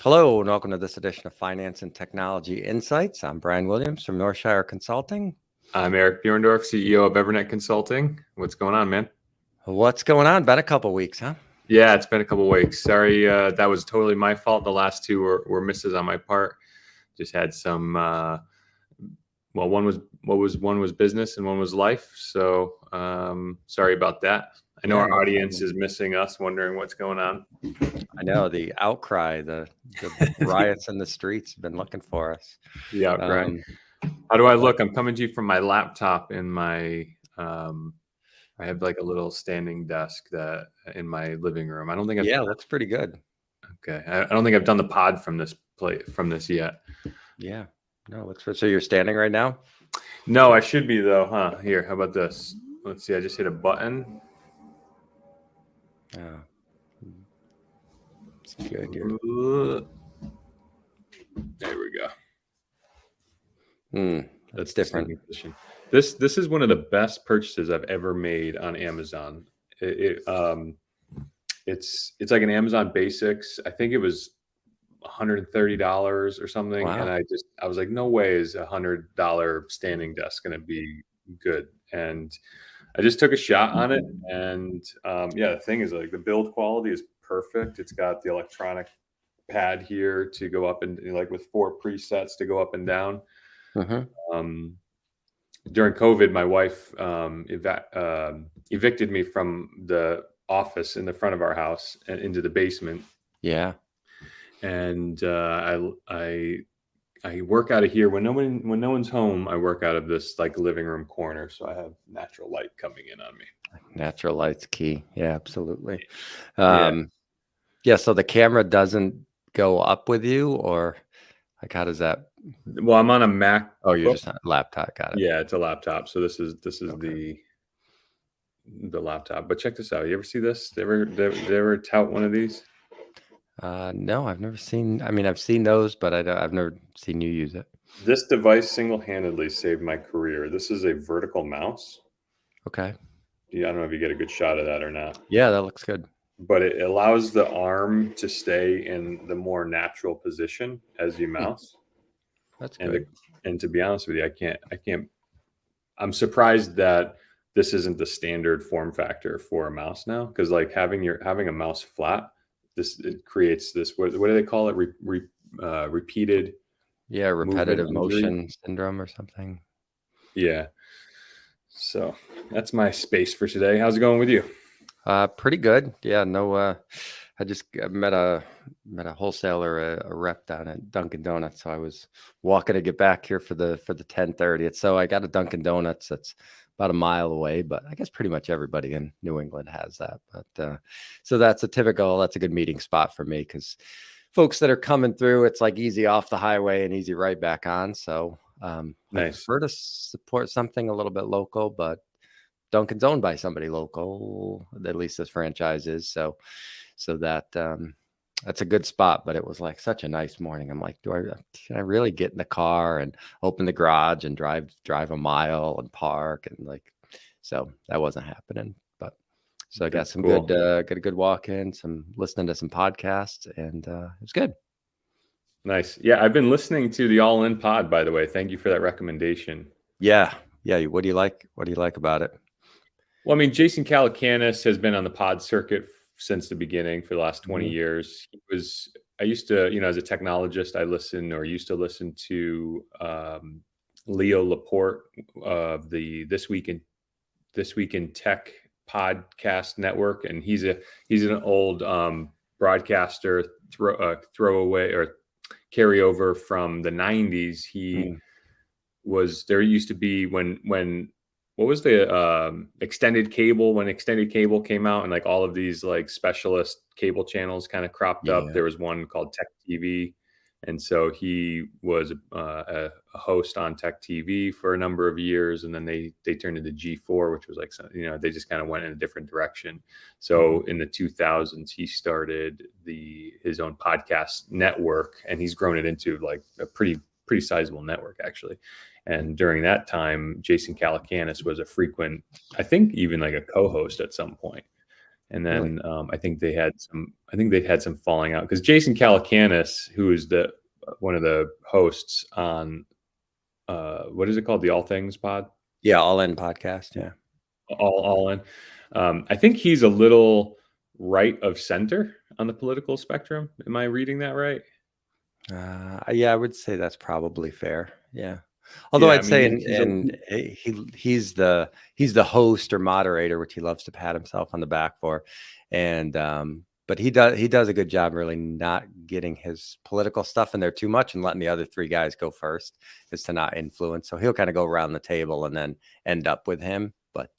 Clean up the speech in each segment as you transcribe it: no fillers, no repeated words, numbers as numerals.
Hello, and welcome to this edition of Finance and Technology Insights. I'm Brian Williams from Northshire Consulting. I'm Eric Bjorndorf, CEO of Evernet Consulting. What's going on, man? What's going on? Been a couple weeks, huh? Yeah, it's been a couple weeks. Sorry, that was totally my fault. The last two were misses on my part. Just had some. One was business and one was life. So sorry about that. I know our audience is missing us, wondering what's going on. I know the outcry, the riots in the streets have been looking for us. The outcry. How do I look? I'm coming to you from my laptop in my. I have like a little standing desk that in my living room. I don't think. Looks pretty good. Okay, I don't think I've done the pod from this yet. Yeah, no, looks good. So you're standing right now? No, I should be though, huh? Here, how about this? Let's see. I just hit a button. Oh, it's good. There we go. That's different. This is one of the best purchases I've ever made on Amazon. It's like an Amazon Basics. I think it was $130 or something. Wow. And I was like, no way is $100 standing desk going to be good. And I just took a shot on it. And the thing is, like, the build quality is perfect. It's got the electronic pad here to go up and like with 4 presets to go up and down. During COVID, my wife evicted me from the office in the front of our house and into the basement. Yeah. And I work out of here when no one's home. I work out of this like living room corner, so I have natural light coming in on me. Natural light's key. Yeah, absolutely. So the camera doesn't go up with you, or like how does that? Well, I'm on a Mac. Oh, you're just on a laptop. Got it. Yeah, it's a laptop. So this is okay. the laptop. But check this out. You ever see this? They ever tout one of these? No, I've never seen. I mean, I've seen those, but I've never seen you use it. This device single-handedly saved my career. This is a vertical mouse. Okay. Yeah, I don't know if you get a good shot of that or not. Yeah, that looks good. But it allows the arm to stay in the more natural position as you mouse. That's good. And to be honest with you, I can't. I'm surprised that this isn't the standard form factor for a mouse now, because like having a mouse flat, it creates this. What do they call it? Repeated. Yeah, repetitive motion syndrome or something. Yeah. So that's my space for today. How's it going with you? Pretty good. Yeah, no. I just met a wholesaler, a rep down at Dunkin' Donuts. So I was walking to get back here for the 10:30. So I got a Dunkin' Donuts that's about a mile away, but I guess pretty much everybody in New England has that. But so that's a good meeting spot for me, because folks that are coming through, it's like easy off the highway and easy right back on. So nice. I prefer to support something a little bit local, but Dunkin's owned by somebody local, at least this franchise is. So that that's a good spot. But it was like such a nice morning. I'm like, can I really get in the car and open the garage and drive a mile and park, and like, so that wasn't happening. But so I got some cool. Got a good walk in, some listening to some podcasts, and it was good. Nice. Yeah, I've been listening to the All In Pod, by the way. Thank you for that recommendation. Yeah. What do you like? What do you like about it? Well, I mean, Jason Calacanis has been on the pod circuit since the beginning for the last 20 years. I used to, as a technologist, I used to listen to Leo Laporte of the This Week in Tech podcast network. And he's an old broadcaster, throwaway or carryover from the 90s. There used to be when what was the extended cable, when extended cable came out and like all of these like specialist cable channels kind of cropped up. There was one called Tech TV. And so he was a host on Tech TV for a number of years. And then they turned into G4, which was like, they just kind of went in a different direction. So in the 2000s, he started his own podcast network, and he's grown it into like a pretty sizable network, actually. And during that time, Jason Calacanis was a frequent, I think even like a co-host at some point. And Really? then I think they had some falling out because Jason Calacanis, who is the one of the hosts on what is it called, the All Things Pod, Yeah, All In podcast. Yeah. all in. I think he's a little right of center on the political spectrum. Am I reading that right? Yeah, I would say that's probably fair. Yeah. Although Yeah, I I'd mean say, he's a he's the host or moderator, which he loves to pat himself on the back for, and but he does a good job really not getting his political stuff in there too much and letting the other three guys go first, is to not influence. So he'll kind of go around the table and then end up with him. But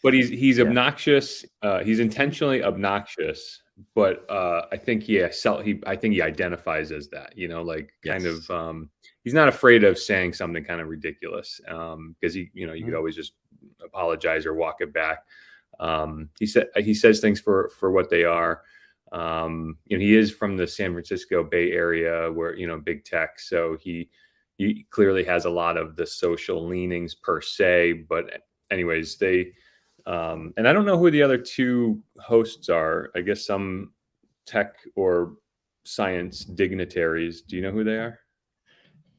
but he's yeah, obnoxious. He's intentionally obnoxious, but I think I think he identifies as that. Like kind of. yes, He's not afraid of saying something kind of ridiculous because you could Mhm. always just apologize or walk it back. He says things for what they are. He is from the San Francisco Bay Area, where big tech, so he clearly has a lot of the social leanings per se. But anyways, and I don't know who the other two hosts are. I guess some tech or science dignitaries. Do you know who they are?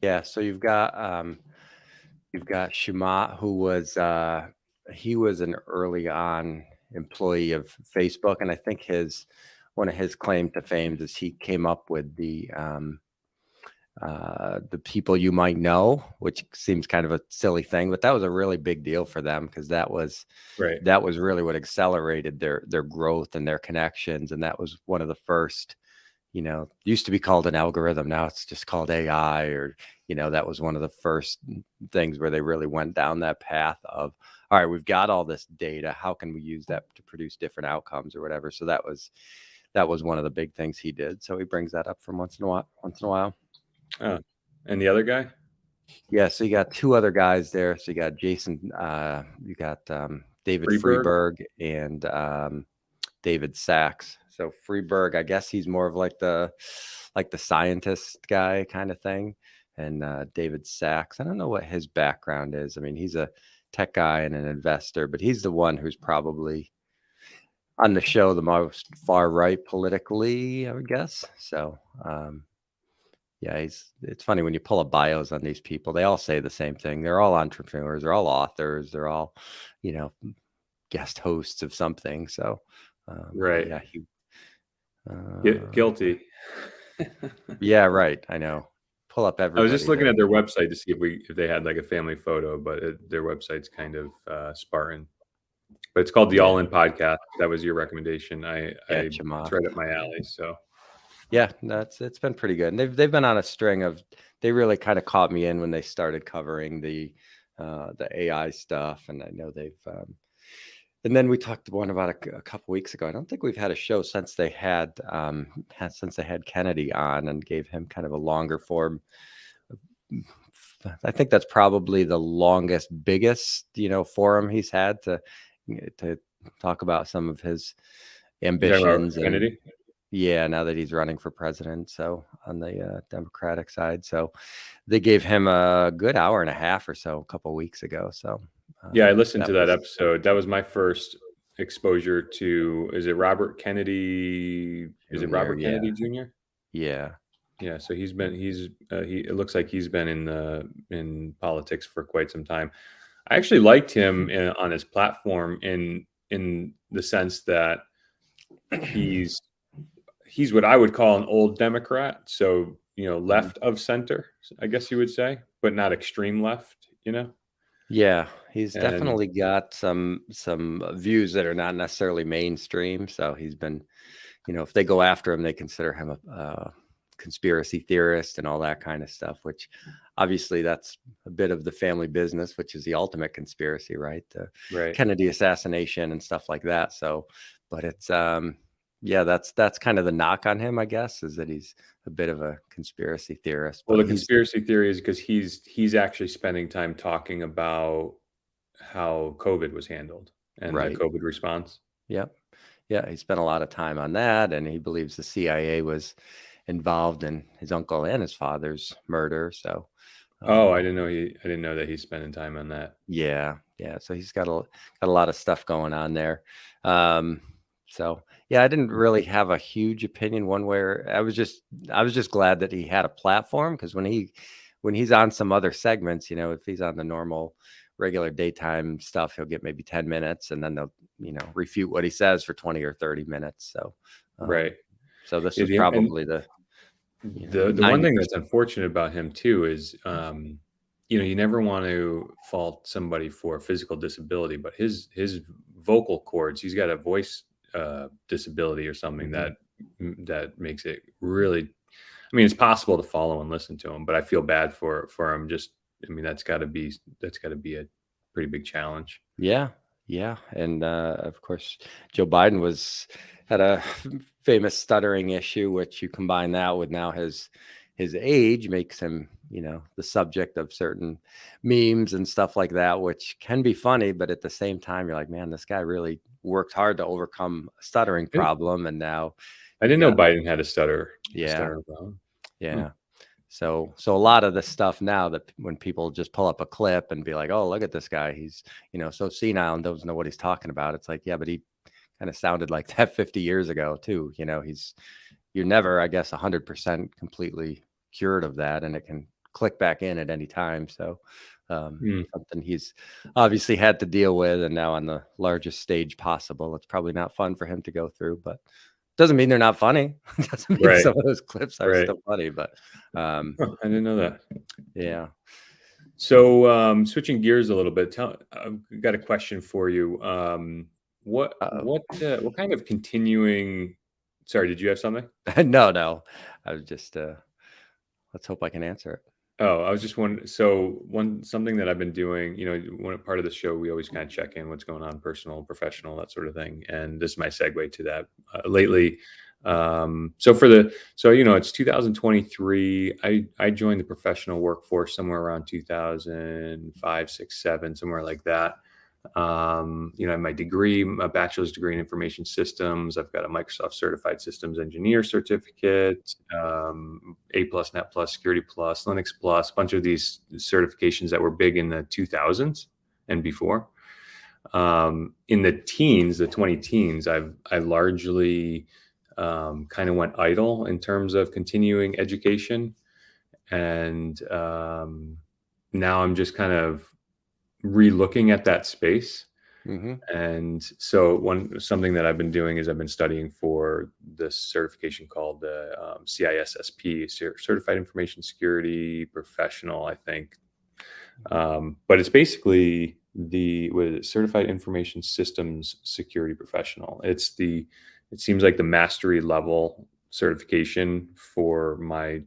Yeah. So you've got Shamat, who was he was an early on employee of Facebook, and I think his one of his claim to fame is he came up with the people you might know, which seems kind of a silly thing, but that was a really big deal for them because Right. that was really what accelerated their growth and their connections, and that was one of the first. Used to be called an algorithm. Now it's just called AI, or, that was one of the first things where they really went down that path of, all right, we've got all this data. How can we use that to produce different outcomes or whatever? So that was one of the big things he did. So he brings that up from once in a while. Oh, and the other guy? Yeah. So you got two other guys there. So you got Jason, you got David Freeberg? Freeberg and David Sachs. So Freeberg, I guess he's more of like the scientist guy kind of thing. And David Sachs, I don't know what his background is. I mean, he's a tech guy and an investor, but he's the one who's probably on the show the most far right politically, I would guess. So yeah, it's funny when you pull up bios on these people, they all say the same thing. They're all entrepreneurs, they're all authors, they're all, you know, guest hosts of something. So but Right. yeah, he Guilty. yeah, right. I know. Pull up I was just everybody looking that at their website to see if they had like a family photo, but their website's kind of Spartan. But it's called the yeah, All In Podcast. That was your recommendation. yeah, It's Chamath. right up my alley. So Yeah, that's it's been pretty good. And they've been on a string of they really kind of caught me in when they started covering the AI stuff. And I know they've and then we talked one about a couple weeks ago. I don't think we've had a show since they had Kennedy on and gave him kind of a longer form. I think that's probably the longest, biggest, forum he's had to talk about some of his you talking about ambitions. And Kennedy? yeah, now that he's running for president, so on the Democratic side, so they gave him a good hour and a half or so a couple weeks ago. So Yeah, I listened to that that was episode. That was my first exposure to. Is it Robert Kennedy? Is it Junior. Robert Yeah, Kennedy Jr.? yeah. Yeah, so he it looks like he's been in politics for quite some time. I actually liked him on his platform in the sense that he's he's what I would call an old Democrat, so Mhm. left of center, I guess you would say, but not extreme left. Yeah, he's And definitely got some views that are not necessarily mainstream. So he's been, if they go after him, they consider him a conspiracy theorist and all that kind of stuff. Which obviously that's a bit of the family business, which is the ultimate conspiracy, right? The right. Kennedy assassination and stuff like that. So, but it's yeah, that's kind of the knock on him, I guess, is that he's a bit of a conspiracy theorist. Well, But the he's conspiracy theory is because he's actually spending time talking about how COVID was handled and the right. COVID response. Yep. Yeah, he spent a lot of time on that, and he believes the CIA was involved in his uncle and his father's murder. So, Oh, I didn't know that he's spending time on that. Yeah, yeah. So he's got a lot of stuff going on there. Um, so yeah, I didn't really have a huge opinion one way or I was just glad that he had a platform because when he's on some other segments, you know, if he's on the normal regular daytime stuff, he'll get maybe 10 minutes and then they'll, you know, refute what he says for 20 or 30 minutes. Um, Right. so this Yeah, was probably the, you know, the one thing that's 90%. unfortunate about him too is, you know, you never want to fault somebody for physical disability, but his vocal cords, he's got a voice disability or something Mhm. that makes it really. I mean, it's possible to follow and listen to him, but I feel bad for him. Just, I mean, that's got to be a pretty big challenge. Yeah, yeah, and, of course, Joe Biden had a famous stuttering issue, which you combine that with now his age makes him, you know, the subject of certain memes and stuff like that, which can be funny, but at the same time, you're like, "Man, this guy really worked hard to overcome a stuttering I, problem, and now I you didn't know got." Biden had a Yeah, stutter problem. Hmm. yeah. So a lot of the stuff now that when people just pull up a clip and be like, "Oh, look at this guy. He's, you know, so senile and doesn't know what he's talking about." It's like, yeah, but he kind of sounded like that 50 years ago too. You know, you're never, I guess, 100% completely cured of that, and it can click back in at any time. So Hmm. something he's obviously had to deal with, and now on the largest stage possible. It's probably not fun for him to go through, but doesn't mean they're not funny. Doesn't mean Right, some of those clips are right. still funny, but um, Huh, I didn't know that. yeah. So, switching gears a little bit, I've got a question for you. Uh-oh. What kind of continuing? Sorry, did you have something? No, no. I was just, let's hope I can answer it. Oh, I was just wondering. So, something that I've been doing, you know, one part of the show, we always kind of check in what's going on, personal, professional, that sort of thing. And this is my segue to that. Lately, so you know, it's 2023. I joined the professional workforce somewhere around 2005, 6, 7, somewhere like that. You know, I have my degree, my bachelor's degree in information systems. I've got a Microsoft certified systems engineer certificate, A plus, Net plus, Security plus, Linux plus, a bunch of these certifications that were big in the 2000s and before. In the teens, the 20 teens, I largely kind of went idle in terms of continuing education. And now I'm just kind of re-looking at that space. Mhm. And so something that I've been doing is I've been studying for this certification called the CISSP, Certified Information Security Professional, I think. But it's basically the with Certified Information Systems Security Professional. It seems like the mastery level certification for my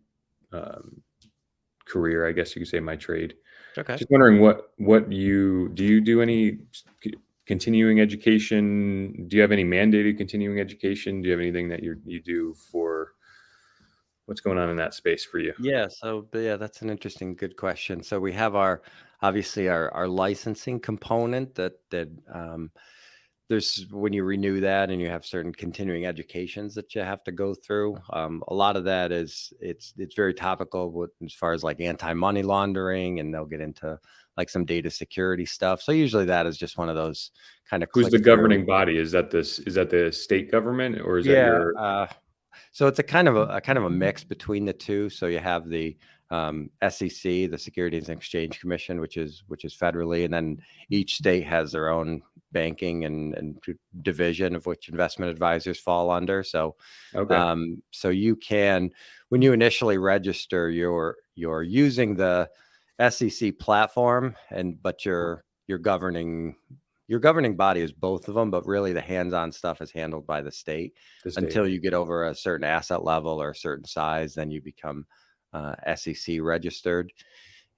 um, career, I guess you could say, my trade. Okay. Just wondering what you do. You do any continuing education? Do you have any mandated continuing education? Do you have anything that you do for what's going on in that space for you? Yeah, but yeah, that's an interesting, good question. So we have obviously our licensing component that there's when you renew that and you have certain continuing educations that you have to go through. A lot of that is it's very topical with as far as like anti-money laundering, and they'll get into like some data security stuff. So usually that is just one of those kind of Who's click the through. governing body? Is that the state government or is that Yeah, your so it's a kind of a mix between the two. So you have the SEC, the Securities and Exchange Commission, which is federally, and then each state has their own banking and division of which investment advisors fall under. So okay? so you can, when you initially register, you're using the SEC platform, and but your governing body is both of them, but really the hands-on stuff is handled by the state The state. until you get over a certain asset level or a certain size. Then you become SEC registered.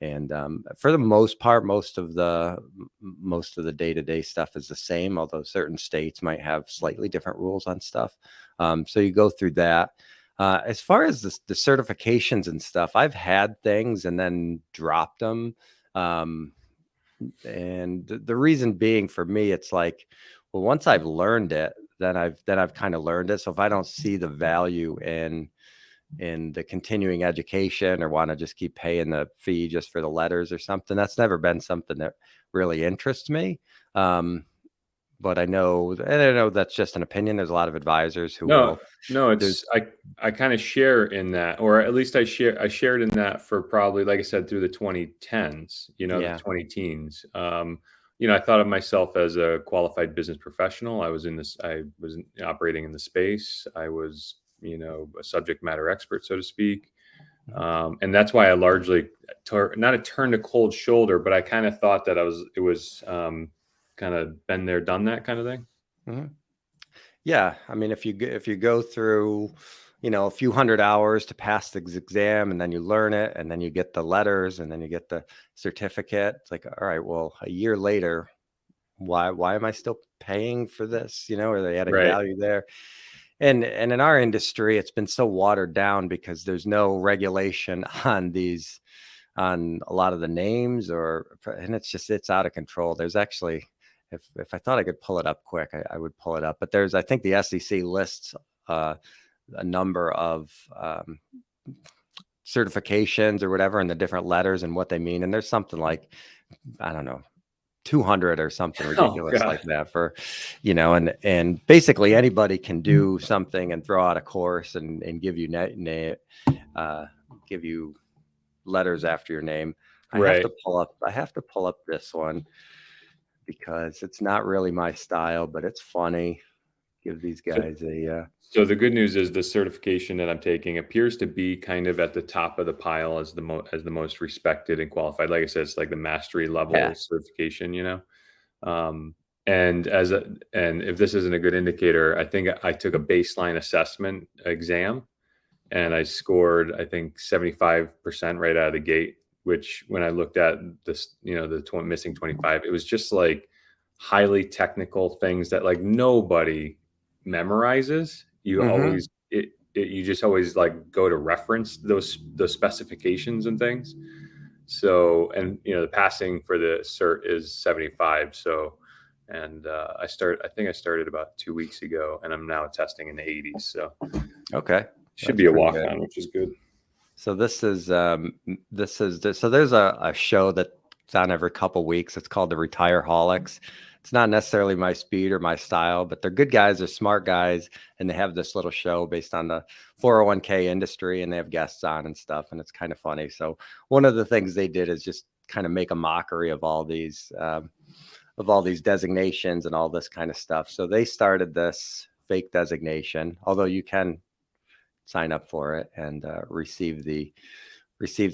And for the most part, most of the day-to-day stuff is the same, although certain states might have slightly different rules on stuff. So you go through that. As far as the certifications and stuff, I've had things and then dropped them. Um, and the reason being for me, it's like, well, once I've learned it, then I've kind of learned it. So if I don't see the value in in the continuing education or want to just keep paying the fee just for the letters or something. That's never been something that really interests me. But I know, and I know that's just an opinion. There's a lot of advisors who No, will. no, There's I kind of share in that, or at least I shared in that for probably, like I said, through the 2010s, the yeah. 20 teens. I thought of myself as a qualified business professional. I was operating in the space. I was, a subject matter expert, so to speak. Mhm. And that's why I largely not turned a cold shoulder, but I kind of thought that it was kind of been there, done that kind of thing. Mhm. Yeah, I mean, if you go through, a few hundred hours to pass the exam, and then you learn it, and then you get the letters, and then you get the certificate, it's like, all right, well, a year later, why am I still paying for this? Are they adding Right. value there? And in our industry, it's been so watered down because there's no regulation on a lot of the names, and it's out of control. There's actually, if I thought I could pull it up quick, I would pull it up. But I think the SEC lists uh, a number of certifications or whatever, and the different letters and what they mean. And there's something like, I don't know, 200 or something Oh ridiculous God. like that for, and basically anybody can do something and throw out a course and give you uh, give you letters after your name. Right. I have to pull up this one because it's not really my style, but it's funny. Give these So, guys a so the good news is the certification that I'm taking appears to be kind of at the top of the pile as the most respected and qualified. Like I said, it's like the mastery level yeah. certification. Um, and if this isn't a good indicator, I think I took a baseline assessment exam and I scored, I think, 75% right out of the gate, which when I looked at this, missing 25, it was just like highly technical things that like nobody memorizes. Mm-hmm. You just always like go to reference those specifications and things. So, and the passing for the cert is 75. So, and I think I started about 2 weeks ago, and I'm now testing in the 80s. So Okay, should that's be a pretty walk good. on, which is good. So so there's a show that's on every couple weeks. It's called the Retire Holics. It's not necessarily my speed or my style, but they're good guys, they're smart guys, and they have this little show based on the 401k industry, and they have guests on and stuff, and it's kind of funny. So one of the things they did is just kind of make a mockery of all these designations and all this kind of stuff. So they started this fake designation, although you can sign up for it and receive the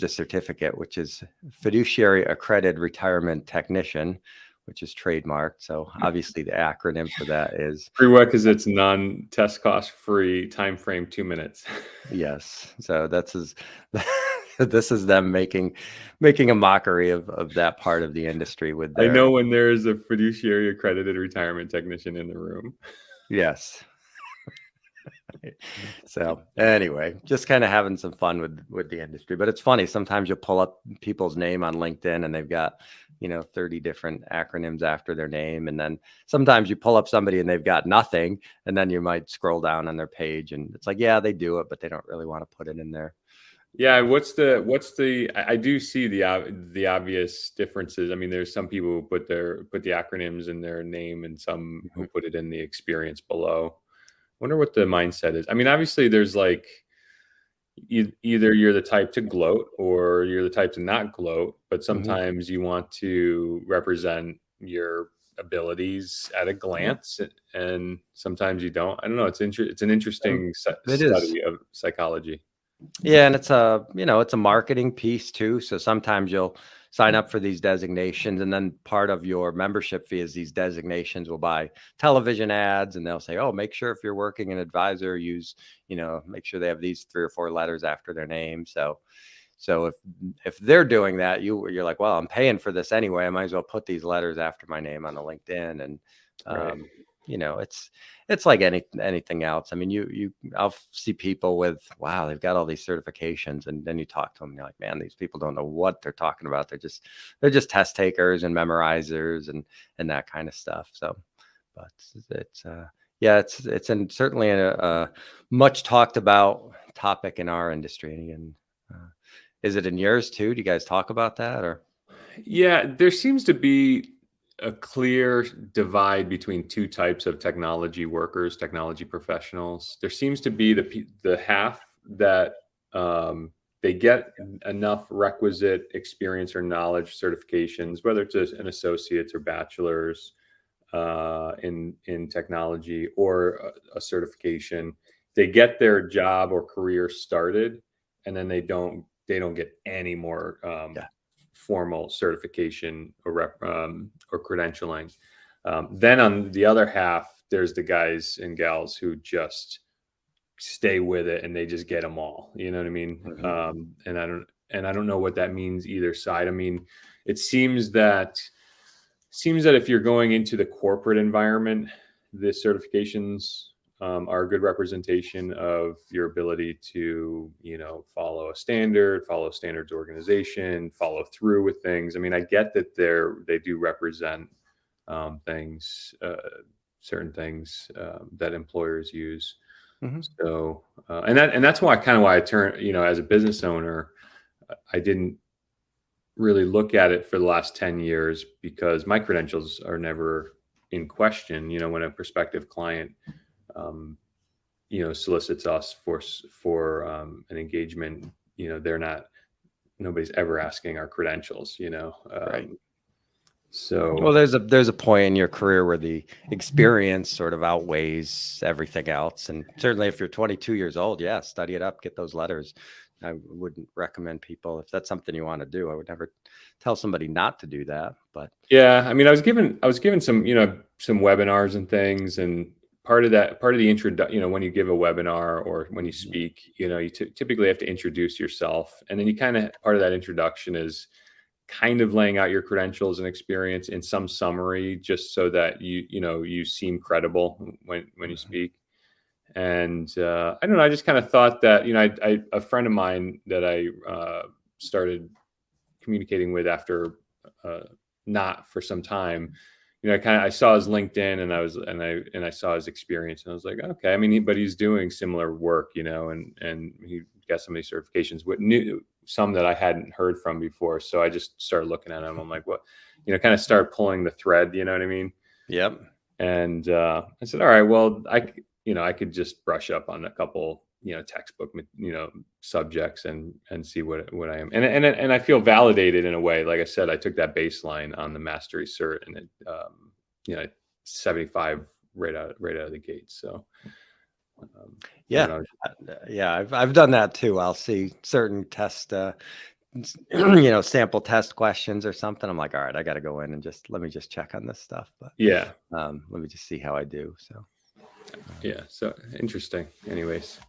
certificate, which is fiduciary accredited retirement technician, which is trademarked. So obviously the acronym for that is Prerequisites, non-test cost free, time frame 2 minutes. yes. So this is them making a mockery of that part of the industry with I their know when there is a fiduciary accredited retirement technician in the room. yes. So anyway, just kind of having some fun with the industry. But it's funny, sometimes you'll pull up people's name on LinkedIn and they've got 30 different acronyms after their name, and then sometimes you pull up somebody and they've got nothing, and then you might scroll down on their page and it's like, yeah, they do it, but they don't really want to put it in there. Yeah, I do see the obvious differences. I mean, there's some people who put the acronyms in their name and some who Mhm. put it in the experience below. Wonder what the mindset is. I mean, obviously there's like either you're the type to gloat or you're the type to not gloat, but Mhm. sometimes you want to represent your abilities at a Yeah. glance, and sometimes you don't. I don't know. It's an Um, interesting it is. study of psychology. Yeah, and it's a marketing piece too. So sometimes you'll sign up for these designations, and then part of your membership fee is these designations will buy television ads, and they'll say, "Oh, make sure if you're working an advisor, make sure they have these 3 or 4 letters after their name." So if they're doing that, you're like, "Well, I'm paying for this anyway. I might as well put these letters after my name on the LinkedIn." And Right. um, it's like anything else. I mean, I'll see people with, wow, they've got all these certifications, and then you talk to them and you're like, man, these people don't know what they're talking about. They're just test takers and memorizers and that kind of stuff. So, but Yeah, certainly a much talked about topic in our industry. And is it in yours too? Do you guys talk about that or? Yeah, there seems to be a clear divide between two types of technology workers, technology professionals. There seems to be the half that um, they get enough requisite experience or knowledge certifications, whether it's an associate's or bachelor's in technology or a certification. They get their job or career started, and then they don't get any more Yeah. formal certification or credentialing. Then on the other half, there's the guys and gals who just stay with it and they just get them all. You know what I mean? Mhm. And I don't know what that means either side. I mean, it seems that if you're going into the corporate environment, the certifications are a good representation of your ability to, follow a standard, follow a standards organization, follow through with things. I mean, I get that they do represent things, certain things that employers use. Mhm. So, and that's why I turn, as a business owner, I didn't really look at it for the last 10 years because my credentials are never in question. When a prospective client, um, solicits us for an engagement, nobody's ever asking our credentials, Right. Well, so there's a point in your career where the experience sort of outweighs everything else. And certainly if you're 22 years old, yeah, study it up, get those letters. I wouldn't recommend people, if that's something you want to do, I would never tell somebody not to do that. But yeah, I mean, I was given some webinars and things, and part of the intro, when you give a webinar or when you speak, you typically have to introduce yourself, and then you kind of part of that introduction is kind of laying out your credentials and experience in some summary, just so that you seem credible when you Mhm. speak. And I don't know, I just kind of thought that a friend of mine that I started communicating with after uh, not for some time. I saw his LinkedIn, and I saw his experience, and I was like, okay. I mean, but he's doing similar work, and he got some of these certifications, with new some that I hadn't heard from before. So I just started looking at him. I'm like, what, kind of start pulling the thread. You know what I mean? Yep. And I said, all right, well, I could just brush up on a couple, textbook, subjects, and see what I am. And I feel validated in a way. Like I said, I took that baseline on the mastery cert, and it, 75 right out of the gate. So, I don't Yeah. know. Yeah. I've done that too. I'll see certain test, sample test questions or something. I'm like, all right, I got to go in and let me just check on this stuff. But Yeah. let me just see how I do. So, um, Yeah. So interesting. Anyways.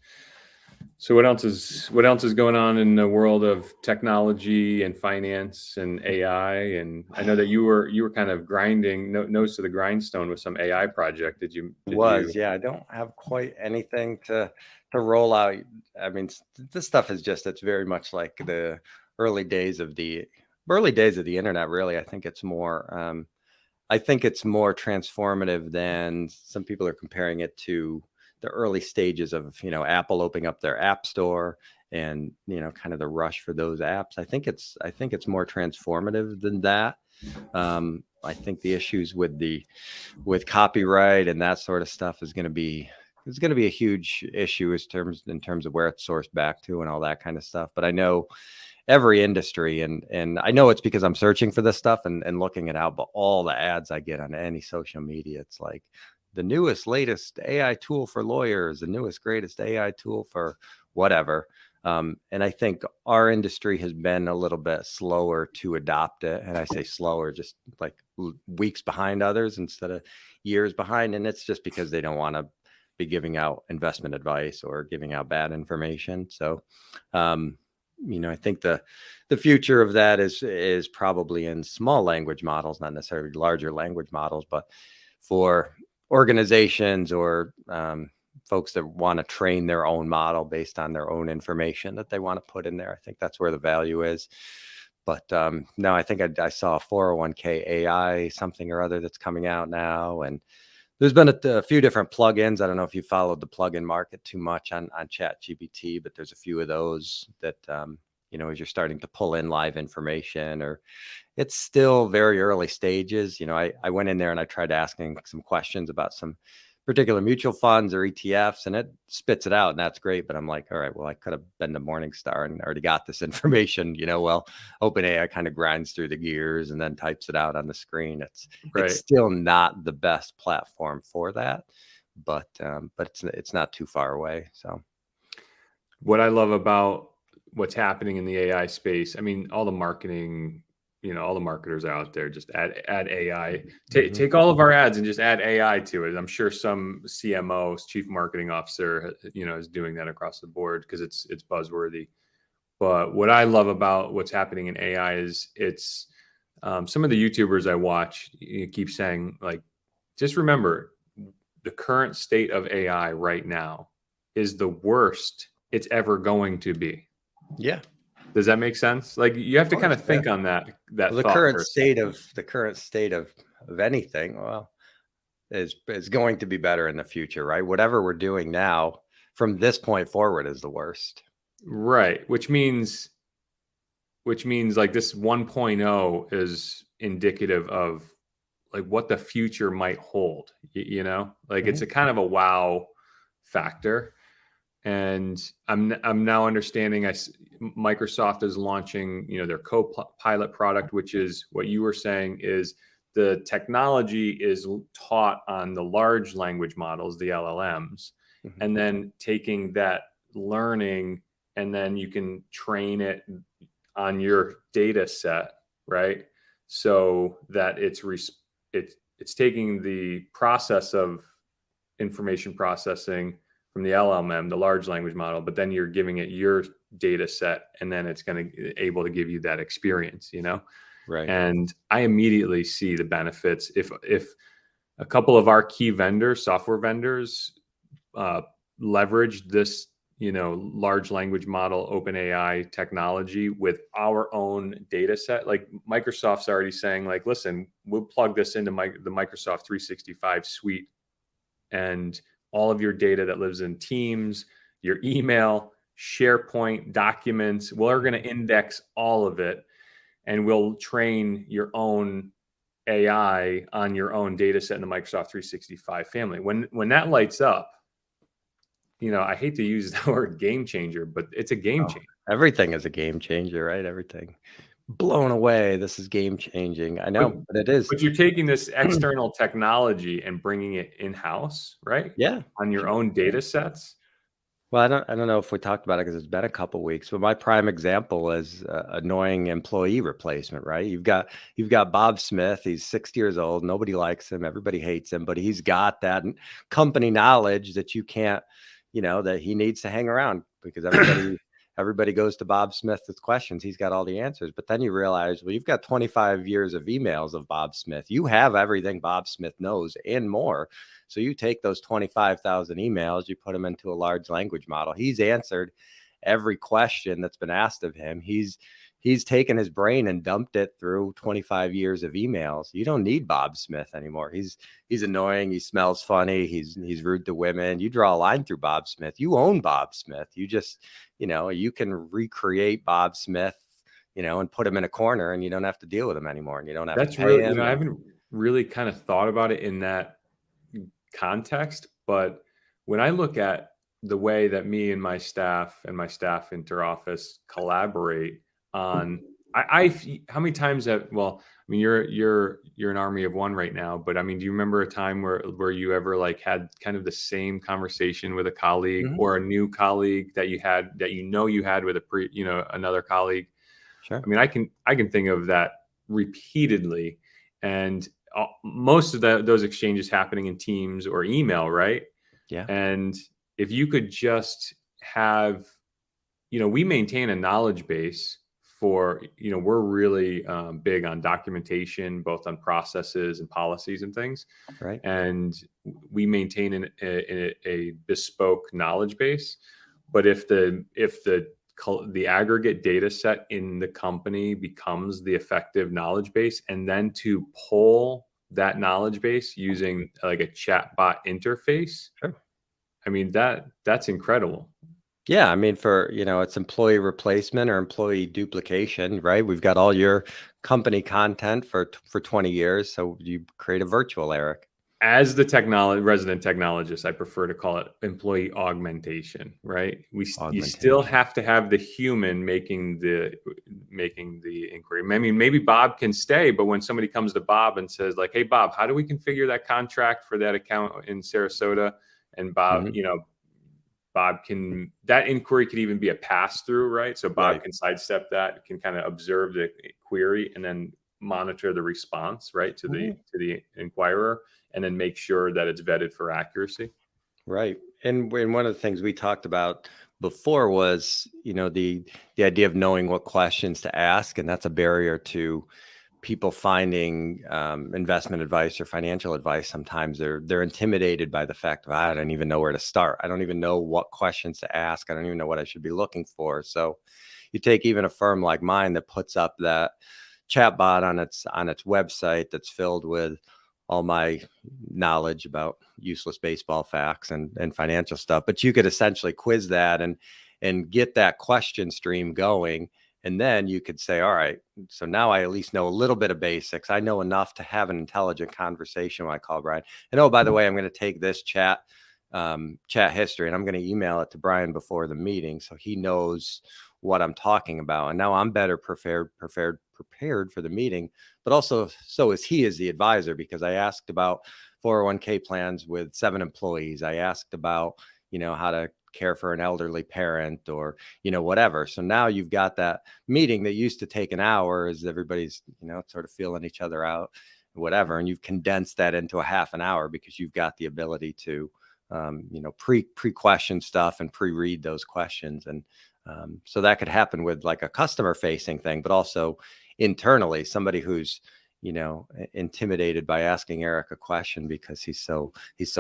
So what else is going on in the world of technology and finance and AI? And I know that you were kind of grinding nose to the grindstone with some AI project. Did you? yeah, I don't have quite anything to roll out. I mean, this stuff is it's very much like the early days of the early days of the internet. Really, I think it's more transformative than some people are comparing it to the early stages of, Apple opening up their app store and, kind of the rush for those apps. I think it's more transformative than that. I think the issues with copyright and that sort of stuff is going to be a huge issue in terms of where it's sourced back to and all that kind of stuff. But I know every industry, and I know it's because I'm searching for this stuff and looking it out, but all the ads I get on any social media, it's like the newest latest AI tool for lawyers, the newest greatest AI tool for whatever. And I think our industry has been a little bit slower to adopt it, and I say slower just like weeks behind others instead of years behind. And it's just because they don't want to be giving out investment advice or giving out bad information. So um, I think the future of that is probably in small language models, not necessarily larger language models, but for organizations or folks that want to train their own model based on their own information that they want to put in there. I think that's where the value is. But no, I think I saw a 401k AI something or other that's coming out now, and There's been a few different plugins. I don't know if you followed the plugin market too much on ChatGPT, but there's a few of those that as you're starting to pull in live information, or it's still very early stages. I went in there and I tried asking some questions about some particular mutual funds or ETFs, and it spits it out, and that's great. But I'm like, all right, well, I could have been to Morningstar and already got this information. Well, OpenAI kind of grinds through the gears and then types it out on the screen. It's Right. still not the best platform for that, but it's not too far away. So What I love about what's happening in the AI space, I mean, all the marketing, all the marketers out there, just add AI. Take all of our ads and just add AI to it. I'm sure some CMO, chief marketing officer, is doing that across the board because it's buzzworthy. But what I love about what's happening in AI is it's some of the YouTubers I watch keep saying, like, just remember the current state of AI right now is the worst it's ever going to be. yeah. Does that make sense? Like, you have to kind Course, of think on that well, the thought current for a state second. of anything, well, is going to be better in the future, right? Whatever we're doing now from this point forward is the worst. Right. Which means like this 1.0 is indicative of like what the future might hold, like it's a kind of a wow factor. And I'm now understanding Microsoft is launching, their Copilot product, which is what you were saying is the technology is taught on the large language models, the LLMs, Mhm. and then taking that learning and then you can train it on your data set, right? So that it's taking the process of information processing from the LLM, the large language model, but then you're giving it your data set, and then it's going to able to give you that experience, Right. And I immediately see the benefits if a couple of our key vendors, software vendors, leverage this, large language model, OpenAI technology with our own data set. Like Microsoft's already saying, like, listen, we'll plug this into the Microsoft 365 suite, and all of your data that lives in Teams, your email, SharePoint, documents, we're going to index all of it, and we'll train your own AI on your own data set in the Microsoft 365 family. When that lights up, I hate to use the word game changer, but it's a game Oh, changer. everything is a game changer, right? Everything blown away. This is game changing. I But know, but it is. but you're taking this external technology and bringing it in-house, right? Yeah. On your own data sets. Well, I don't know if we talked about it because it's been a couple weeks, but my prime example is annoying employee replacement, right? You've got Bob Smith. He's 60 years old. Nobody likes him. Everybody hates him, but he's got that company knowledge that you can't, that he needs to hang around because everybody goes to Bob Smith with questions. He's got all the answers. But then you realize, well, you've got 25 years of emails of Bob Smith. You have everything Bob Smith knows and more. So you take those 25,000 emails, you put them into a large language model. He's answered every question that's been asked of him. He's taken his brain and dumped it through 25 years of emails. You don't need Bob Smith anymore. He's annoying. He smells funny. He's rude to women. You draw a line through Bob Smith. You own Bob Smith. You just, you can recreate Bob Smith, and put him in a corner, and you don't have to deal with him anymore, and you don't have to That's pay really, him. I haven't really kind of thought about it in that context, but when I look at the way that me and my staff interoffice collaborate on, how many times have, well, I mean, you're an army of one right now, but I mean, do you remember a time where you ever like had kind of the same conversation with a colleague Mhm. or a new colleague that you had you had with another colleague? Sure. I mean, I can think of that repeatedly, and most of those exchanges happening in Teams or email, right? Yeah. And if you could just have, we maintain a knowledge base for, we're really big on documentation, both on processes and policies and things, Right. and we maintain a bespoke knowledge base. But if the aggregate data set in the company becomes the effective knowledge base, and then to pull that knowledge base using like a chatbot interface. Sure. I mean, that's incredible. Yeah, I mean, for, it's employee replacement or employee duplication, right? We've got all your company content for 20 years, so you create a virtual Eric. As the resident technologist, I prefer to call it employee augmentation, right? You still Augmentation. have to have the human making the inquiry. I mean, maybe Bob can stay, but when somebody comes to Bob and says like, "Hey Bob, how do we configure that contract for that account in Sarasota?" And Bob, Mhm. that inquiry could even be a pass through, right? So Bob Right. can sidestep that, can kind of observe the query and then monitor the response, right, to the Mhm. inquirer, and then make sure that it's vetted for accuracy. Right. And one of the things we talked about before was, the idea of knowing what questions to ask, and that's a barrier to people finding investment advice or financial advice. Sometimes they're intimidated by the fact of, I don't even know where to start. I don't even know what questions to ask. I don't even know what I should be looking for. So you take even a firm like mine that puts up that chatbot on its website that's filled with all my knowledge about useless baseball facts and financial stuff, but you could essentially quiz that and get that question stream going. And then you could say, all right, so now I at least know a little bit of basics. I know enough to have an intelligent conversation when I call Brian. And oh, by the way, I'm going to take this chat history and I'm going to email it to Brian before the meeting so he knows what I'm talking about. And now I'm better prepared for the meeting, but also so is he as the advisor, because I asked about 401k plans with 7 employees. I asked about, how to care for an elderly parent or, whatever. So now you've got that meeting that used to take an hour as everybody's, sort of feeling each other out, whatever. And you've condensed that into a half an hour because you've got the ability to, pre-question stuff and pre-read those questions. And so that could happen with like a customer facing thing, but also internally, somebody who's, intimidated by asking Eric a question because he's so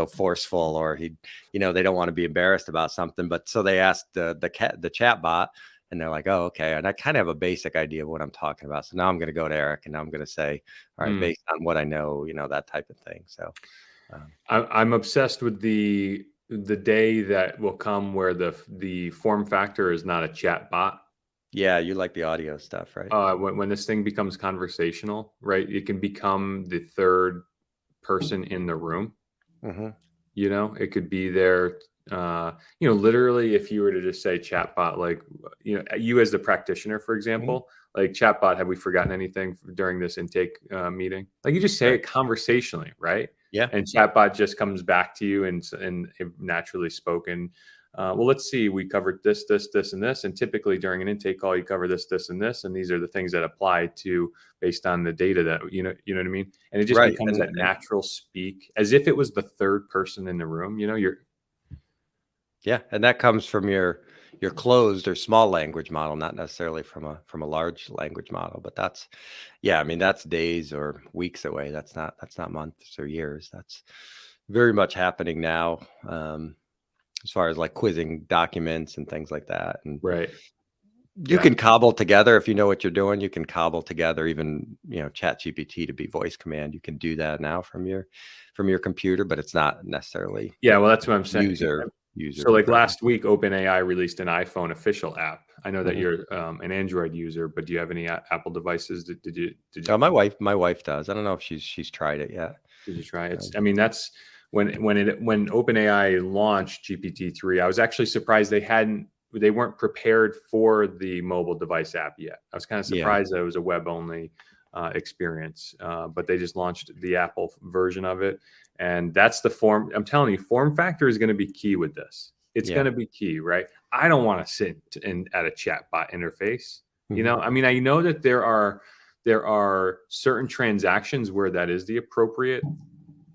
forceful, or they don't want to be embarrassed about something. But so they asked the chat bot, and they're like, oh, okay. And I kind of have a basic idea of what I'm talking about. So now I'm going to go to Eric and now I'm going to say, all right, Mm. based on what I know, that type of thing. So, I'm obsessed with the day that will come where the form factor is not a chat bot. yeah, you like the audio stuff, right? When this thing becomes conversational, right? It can become the third person in the room. Mm-hmm. It could be there. Literally, if you were to just say chatbot, like, you as the practitioner, for Mm-hmm. example, like chatbot, have we forgotten anything during this intake meeting? Like you just say Right. it conversationally, right? Yeah. And chatbot just comes back to you and naturally spoken. Well, let's see. We covered this, this, this, and this. And typically during an intake call, you cover this, this, and this. And these are the things that apply to based on the data that you know what I mean. And it just Right. becomes And that natural speak, as if it was the third person in the room. yeah, and that comes from your closed or small language model, not necessarily from a large language model. But that's, yeah, I mean, that's days or weeks away. That's not months or years. That's very much happening now, as far as like quizzing documents and things like that. And Right. you Yeah. can cobble together, if you know what you're doing, you can cobble together even, ChatGPT to be voice command. You can do that now from your computer, but it's not necessarily Yeah. Well, that's what I'm saying. user So, like friendly. last week, OpenAI released an iPhone official app. I know that Mhm. you're an Android user, but do you have any Apple devices? Oh, my wife does. I don't know if she's tried it yet. Did you try it? Um, I mean, that's when OpenAI launched GPT-3. I was actually surprised they weren't prepared for the mobile device app yet. I was kind of yeah, surprised that it was a web only experience, but they just launched the Apple version of it, and that's the form. I'm telling you, form factor is going to be key with this. It's going yeah. to be key, right? I don't want to sit at a chatbot interface. Mhm. I mean, I know that there are certain transactions where that is the appropriate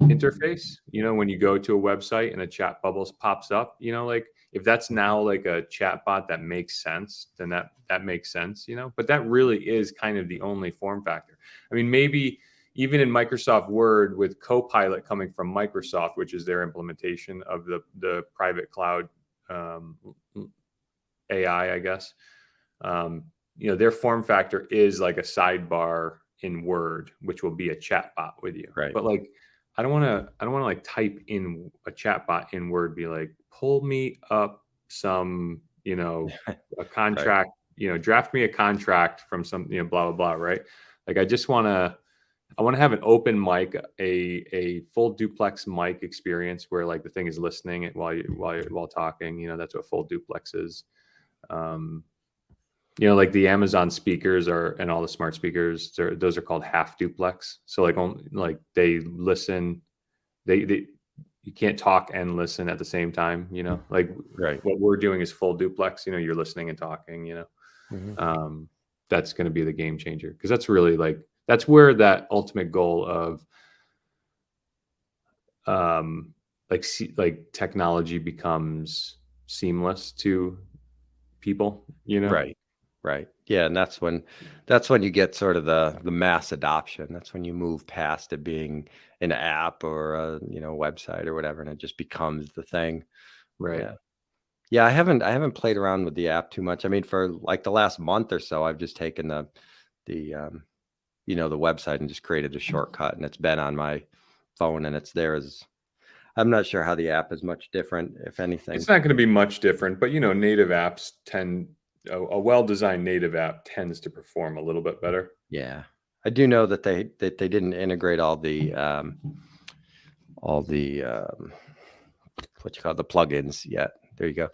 interface. When you go to a website and a chat bubbles pops up, like if that's now like a chat bot that makes sense, then that makes sense. But that really is kind of the only form factor. I mean, maybe even in Microsoft Word with Copilot coming from Microsoft, which is their implementation of the private cloud um, AI, I guess. Their form factor is like a sidebar in Word, which will be a chat bot with you. Right. But like, I don't want to like type in a chat bot in Word, be like, pull me up some, a Right. contract, draft me a contract from some, blah, blah, blah. Right. Like, I want to have an open mic, a full duplex mic experience where like the thing is listening while talking. That's what full duplex is. Like the Amazon speakers and all the smart speakers, those are called half duplex. So like they listen, they you can't talk and listen at the same time. Like Right. what we're doing is full duplex. You're listening and talking. Mhm. That's going to be the game changer, because that's really that's where that ultimate goal of like technology becomes seamless to people. Right. Right. Yeah, and that's when you get sort of the mass adoption. That's when you move past it being an app or a, website or whatever, and it just becomes the thing. Right. Yeah. Yeah, I haven't played around with the app too much. I mean, for like the last month or so, I've just taken the the website and just created a shortcut, and it's been on my phone and it's there as I'm not sure how the app is much different, if anything. It's not going to be much different, but native apps a well-designed native app tends to perform a little bit better. Yeah. I do know that they didn't integrate all the what you call the plugins yet. There you go.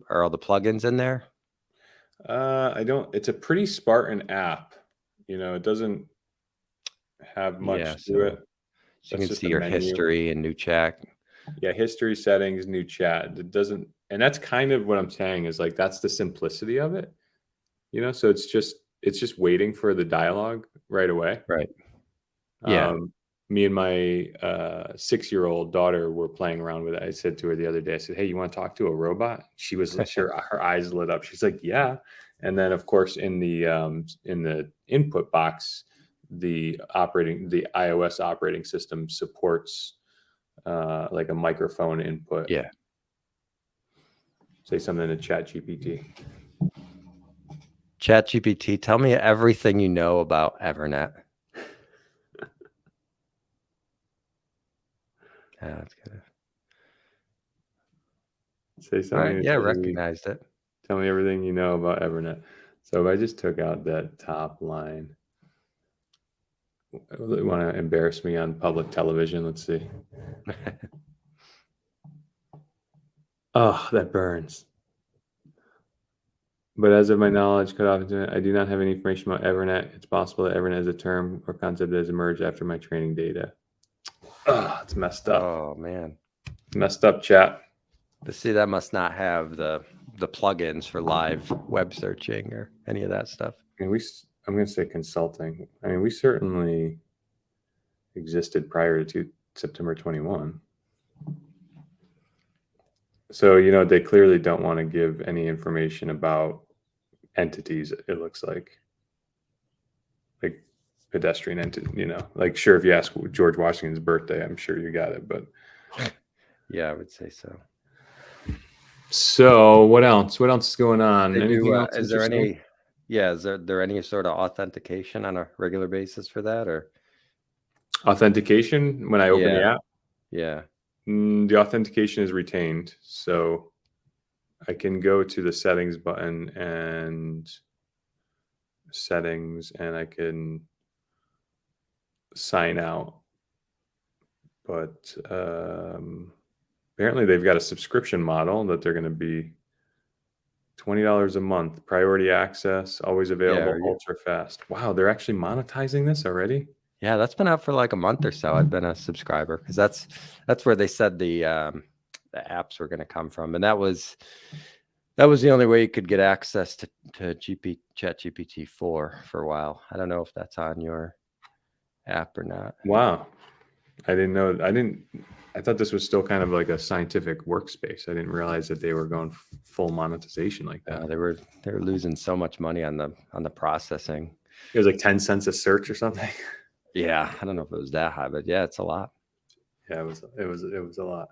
Are all the plugins in there? I don't. It's a pretty Spartan app. It doesn't have Yeah, much to so it. you That's can just see a your menu. history and new chat. Yeah, history, settings, new chat. It doesn't, and that's kind of what I'm saying is like that's the simplicity of it. So it's just waiting for the dialogue right away. Right. Yeah. Um, Me and my 6-year-old daughter were playing around with it. I said to her the other day, I said, "Hey, you want to talk to a robot?" She was sure, her eyes lit up. She's like, "Yeah." And then, of course, in the input box, the iOS operating system supports like a microphone input. Yeah. Say something to ChatGPT. ChatGPT, tell me everything you know about Evernet. Yeah, that's good. Say All something right. to Yeah, ChatGPT. recognized it. Tell me everything you know about Evernet. So if I just took out that top line, you want to embarrass me on public television? Let's see. Oh, that burns. But as of my knowledge, I do not have any information about Evernet. It's possible that Evernet is a term or concept that has emerged after my training data. Oh, it's messed up. Oh man. Messed up, chat. But see, that must not have the plugins for live web searching or any of that stuff. And I'm going to say consulting. I mean, we certainly existed prior to September 21. So, they clearly don't want to give any information about entities, it looks like pedestrian entity, like sure, if you ask George Washington's birthday, I'm sure you got it, but Yeah, I would say so. so what else is going on? They Anything do. else Is there interesting? any? Yeah, is there any sort of authentication on a regular basis for that, or? Authentication when I open the app? Yeah. The authentication is retained, so I can go to the settings button and settings, and I can sign out. But apparently they've got a subscription model that they're going to be $20 a month, priority access, always available, ultra fast. Wow, they're actually monetizing this already? Yeah, that's been out for like a month or so. I've been a subscriber because that's where they said the apps were going to come from, and that was the only way you could get access to ChatGPT 4 for a while. I don't know if that's on your app or not. Wow. I didn't know. I thought this was still kind of like a scientific workspace. I didn't realize that they were going full monetization like that. They were losing so much money on the processing. It was like 10 cents a search or something. Yeah, I don't know if it was that high, but yeah, it's a lot. Yeah, it was a lot.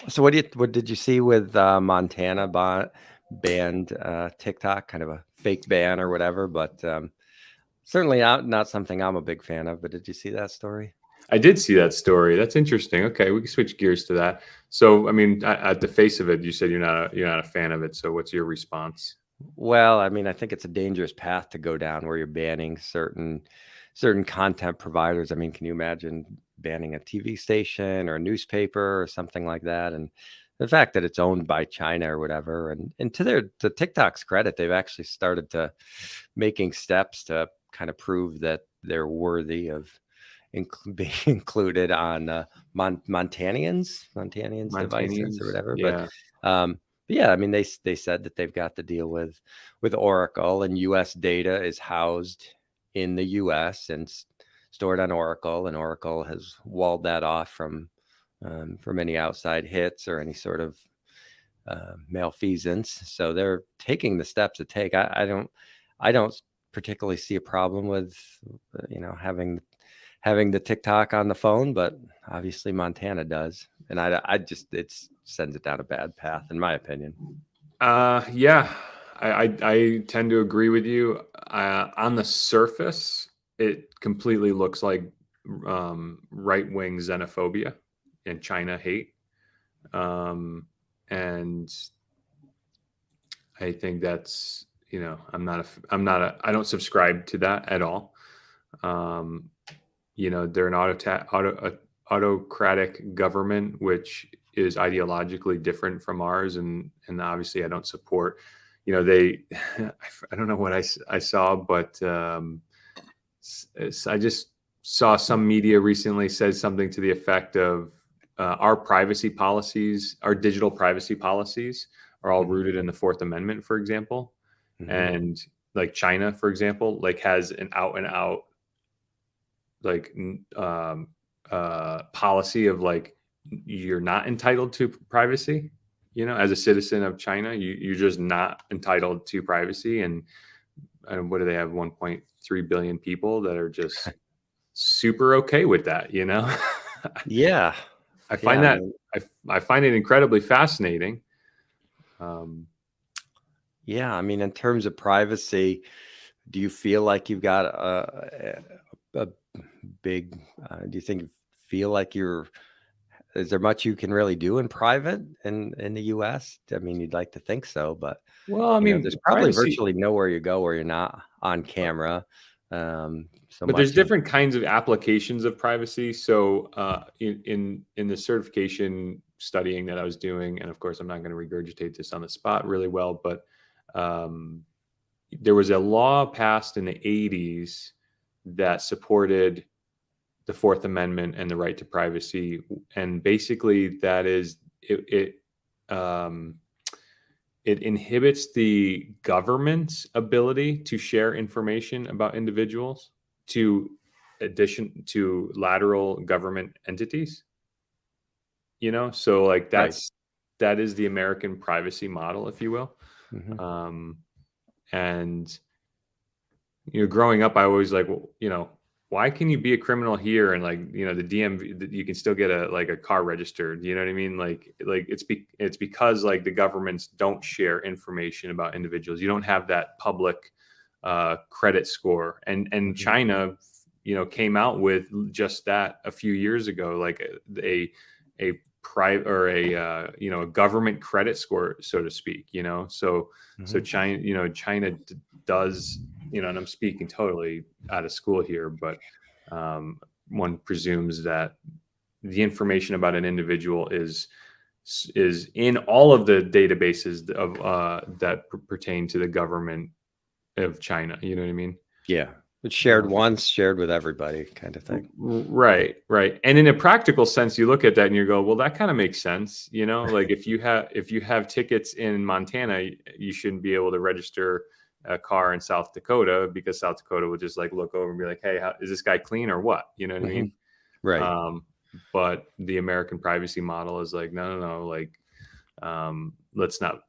So what did you see with Montana banned TikTok, kind of a fake ban or whatever. But certainly not something I'm a big fan of. But did you see that story? I did see that story. That's interesting. Okay, we can switch gears to that. So, I mean, at the face of it, you said you're not a fan of it. So, what's your response? Well, I mean, I think it's a dangerous path to go down where you're banning certain content providers. I mean, can you imagine banning a TV station or a newspaper or something like that? And the fact that it's owned by China or whatever, and to TikTok's credit, they've actually started to making steps to kind of prove that they're worthy of being included on Montanians devices or Montanians? whatever. Yeah. But yeah, I mean they said that they've got to deal with Oracle, and U.S. data is housed in the U.S. and stored on Oracle, and Oracle has walled that off from any outside hits or any sort of malfeasance. So they're taking the steps to take. I don't particularly see a problem with having the TikTok on the phone, but obviously Montana does, and I just it sends it down a bad path, in my opinion. Yeah, I tend to agree with you. On the surface, it completely looks like right wing xenophobia and China hate. And I think that's, I don't subscribe to that at all. They're an autocratic government, which is ideologically different from ours. And obviously I don't support, they, I don't know what I saw, but I just saw some media recently said something to the effect of our digital privacy policies are all rooted in the Fourth Amendment, for example. Mm-hmm. And like China, for example, like has an out and out like policy of like you're not entitled to privacy. As a citizen of China, you're just not entitled to privacy. And what do they have? 1.3 billion people that are just super okay with that. Yeah, I find I that mean, I find it incredibly fascinating. yeah. I mean, in terms of privacy, do you feel like you've got a big? Do you feel like you're? Is there much you can really do in private in the U.S.? I mean, you'd like to think so, but Well, I mean, there's probably privacy, virtually nowhere you go where you're not on camera. So but there's much of different kinds of applications of privacy. So in the certification studying that I was doing, and of course I'm not going to regurgitate this on the spot really well, but there was a law passed in the 80s that supported the Fourth Amendment and the right to privacy, and basically that is it inhibits the government's ability to share information about individuals to addition to lateral government entities. So like right. that is the American privacy model, if you will. Mm-hmm. And growing up, I always like, well, why can you be a criminal here and like the DMV you can still get a car registered? You know what I mean? Like it's because like the governments don't share information about individuals. You don't have that public credit score, and Mm-hmm. China came out with just that a few years ago, like a private or a government credit score, so to speak. So Mm-hmm. China does. And I'm speaking totally out of school here, but one presumes that the information about an individual is in all of the databases of that pertain to the government of China. You know what I mean? Yeah, it's shared once, shared with everybody, kind of thing. Right. And in a practical sense, you look at that and you go, well, that kind of makes sense. Like if you have tickets in Montana, you shouldn't be able to register a car in South Dakota because South Dakota would just like look over and be like, hey, is this guy clean or what? You know what I mean? Right. But the American privacy model is like, no, like let's not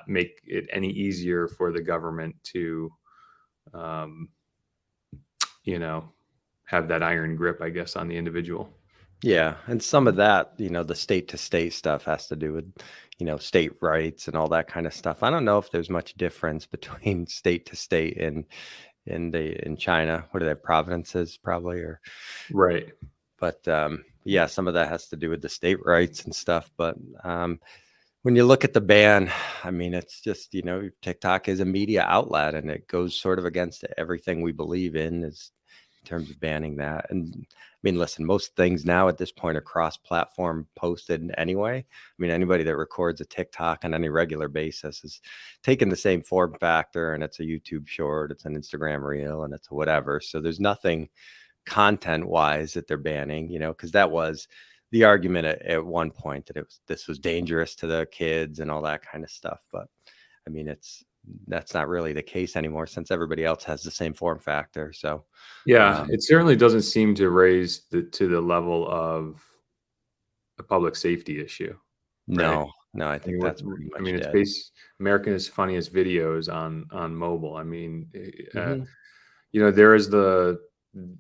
make it any easier for the government to have that iron grip, I guess, on the individual. Yeah, and some of that, the state to state stuff has to do with, state rights and all that kind of stuff. I don't know if there's much difference between state to state in China. What do they have, provinces probably, or Right. but yeah, some of that has to do with the state rights and stuff. But when you look at the ban, I mean, it's just, TikTok is a media outlet and it goes sort of against everything we believe in is in terms of banning that. And I mean, listen, most things now at this point are cross-platform posted anyway. I mean, anybody that records a TikTok on any regular basis is taking the same form factor, and it's a YouTube short, it's an Instagram reel, and it's a whatever. So there's nothing content wise that they're banning, because that was the argument at one point, that this was dangerous to the kids and all that kind of stuff. But I mean, that's not really the case anymore since everybody else has the same form factor. So Yeah, it certainly doesn't seem to raise to the level of a public safety issue, right? no, I I mean, think that's pretty I much mean, it's dead. America's Funniest Videos on mobile. I mean, Hmm. there is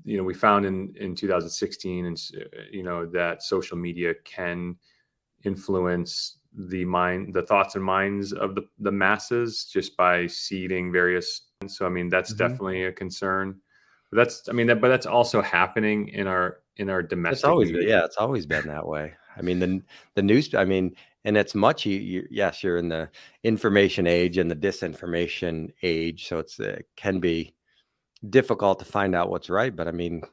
we found in 2016, and that social media can influence the thoughts and minds of the masses just by seeding various. So, I mean, that's Hmm. definitely a concern. But but that's also happening in our It's domestic always been, media. yeah, it's always been that way. I mean, the news, I mean, and it's much, yes, you're in the information age and the disinformation age. So it can be difficult to find out what's right. But I mean,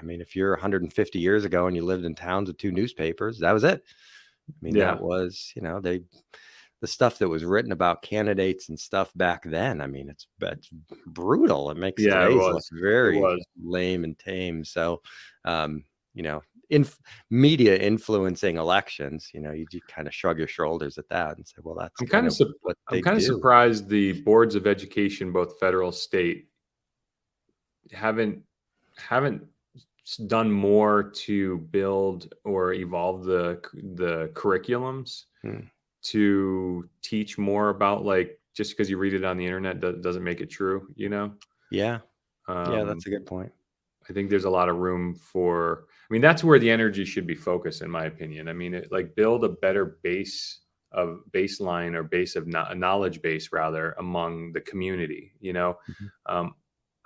if you're 150 years ago and you lived in towns with two newspapers, that was it. I mean, that Yeah, was, the stuff that was written about candidates and stuff back then. I mean, it's brutal. It makes yeah, it today's look was. It very was. lame and tame. So, you know, media influencing elections, you kind of shrug your shoulders at that and say, well, that's kind of what I'm they kind of do. surprised the boards of education, both federal, state, haven't haven't done more to build or evolve the curriculums Hmm. to teach more about, like, just because you read it on the internet doesn't make it true, you know? Yeah. Yeah. Um, That's a good point. I think there's a lot of room for, I mean, that's where the energy should be focused, in my opinion. I mean, like, build a better baseline or base of a knowledge base rather among the community, you know? Mhm. Um,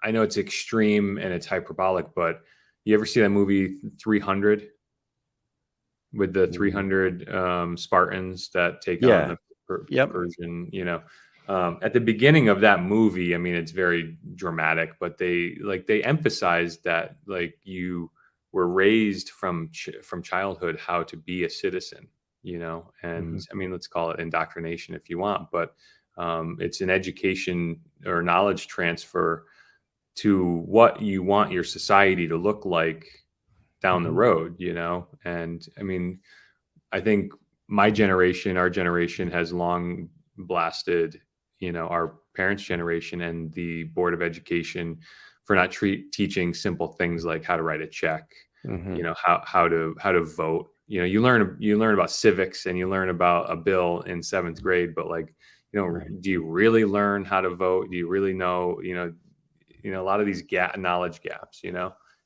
I know it's extreme and it's hyperbolic, but you ever see that movie 300 with the Mhm. 300 Spartans that take on Yeah. the Yep. Persian, at the beginning of that movie, I mean, it's very dramatic, but they emphasized that, like, you were raised from childhood how to be a citizen, and Mhm. I mean, let's call it indoctrination if you want, but it's an education or knowledge transfer to what you want your society to look like down the Mhm. road, and I mean, I think our generation has long blasted, our parents' generation and the Board of Education for not teaching simple things like how to write a check, Mhm. how to vote. You learn about civics and you learn about a bill in seventh grade, but, like, Right. do you really learn how to vote? Do you really know? A lot of these knowledge gaps.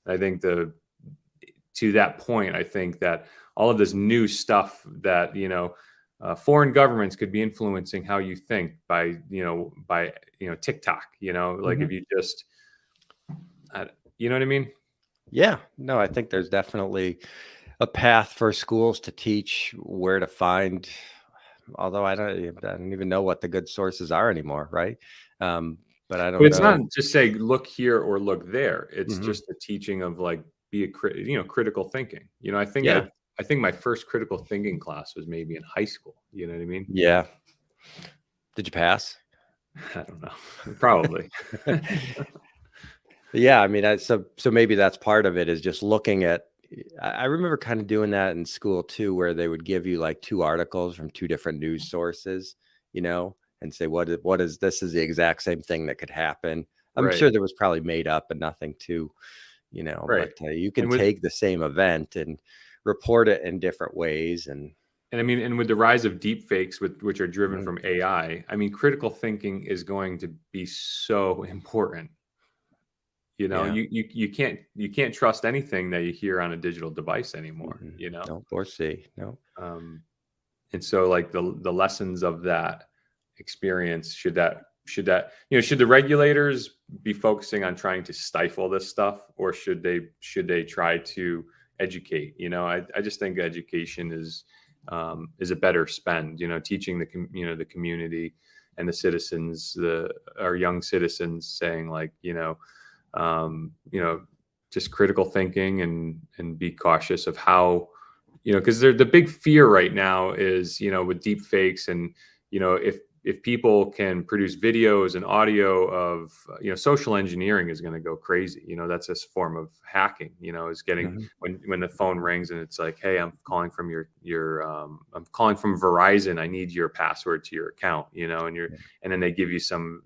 I think to that point, I think that all of this new stuff that foreign governments could be influencing how you think by TikTok. Like, Mhm. if you just, you know what I mean? Yeah. No, I think there's definitely a path for schools to teach where to find, although I don't even know what the good sources are anymore, right? Um, but I But don't it's not know. just say look here or look there. It's Mhm. just a teaching of, like, be critical thinking. Yeah. I think my first critical thinking class was maybe in high school. You know what I mean? Yeah. Did you pass? I don't know. Probably. Yeah, I mean, so maybe that's part of it is just looking at. I remember kind of doing that in school too, where they would give you like two articles from two different news sources, and say what is this is the exact same thing that could happen. I'm Right. sure there was probably made up and nothing too, Right. but you can And with take the same event and report it in different ways, and And I mean, and with the rise of deep fakes, which are driven Mhm. from AI, I mean, critical thinking is going to be so important. You know, Yeah. you can't trust anything that you hear on a digital device anymore, Mm-mm. you know? Nope. Or see. Nope. Um, and so like the lessons of that experience, should the regulators be focusing on trying to stifle this stuff, or should they try to educate? I just think education is a better spend, teaching the community and the citizens, our young citizens, saying like, um, you know, just critical thinking, and be cautious of how, because the big fear right now is, with deep fakes, and if people can produce videos and audio of, social engineering is going to go crazy. That's a form of hacking. Is getting, Hmm. when the phone rings and it's like, hey, I'm calling from I'm calling from Verizon. I need your password to your account. And then they give you some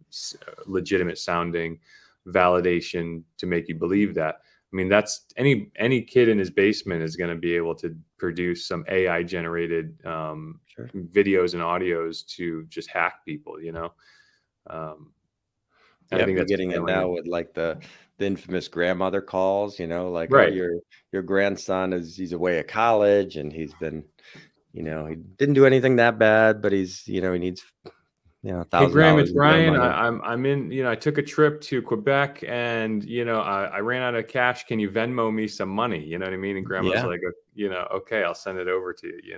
legitimate sounding validation to make you believe that. I mean, that's any kid in his basement is going to be able to produce some AI generated Sure. videos and audios to just hack people. Um, I Yep, think you're that's getting it failing. now with like the infamous grandmother calls, like, oh, Right. your grandson he's away at college and he's been, he didn't do anything that bad, but he's, he needs, Hey, Graham, $1,000 it's in bail Ryan. money. I'm in. I took a trip to Quebec, and I ran out of cash. Can you Venmo me some money? You know what I mean? And Grandma's Yeah. like, okay, I'll send it over to you.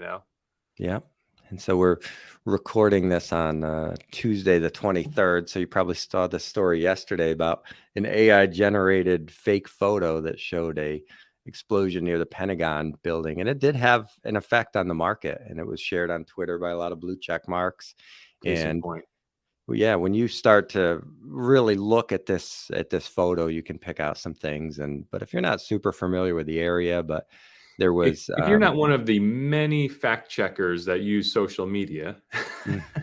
Yep. And so we're recording this on Tuesday, the 23rd. So you probably saw the story yesterday about an AI generated fake photo that showed a explosion near the Pentagon building. And it did have an effect on the market. And it was shared on Twitter by a lot of blue check marks. Case in And point. well, yeah, when you start to really look at this photo, you can pick out some things. But if you're not super familiar with the area, but there was If you're not one of the many fact checkers that use social media,